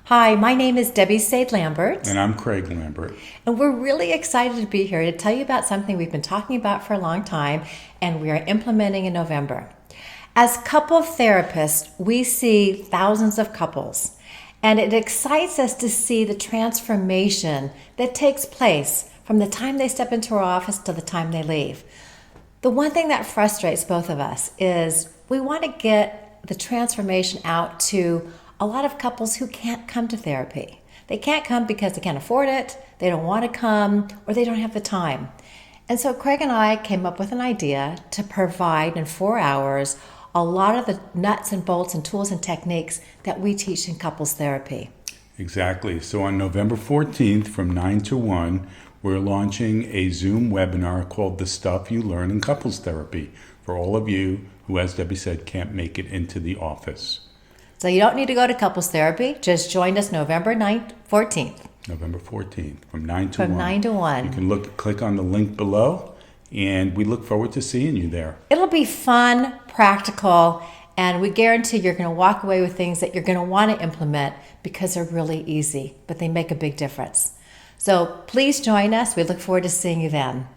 Hi, my name is Debbie Sade Lambert, And I'm Craig Lambert. and we're really excited to be here to tell you about something we've been talking about for a long time and we are implementing in November. As couple therapists, we see thousands of couples, and it excites us to see the transformation that takes place from the time they step into our office to the time they leave. The one thing that frustrates both of us is we want to get the transformation out to a lot of couples who can't come to therapy. They can't come because they can't afford it, they don't want to come, or they don't have the time. And so Craig and I came up with an idea to provide in 4 hours a lot of the nuts and bolts and tools and techniques that we teach in couples therapy. Exactly. So on November 14th from 9 to 1, we're launching a Zoom webinar called The Stuff You Learn in Couples Therapy for all of you who, as Debbie said, can't make it into the office. So you don't need to go to couples therapy, just join us November 9th, 14th. November 14th from 9 to From 1. 9 to 1. You can click on the link below, and we look forward to seeing you there. It'll be fun, practical, and we guarantee you're going to walk away with things that you're going to want to implement because they're really easy, but they make a big difference. So please join us. We look forward to seeing you then.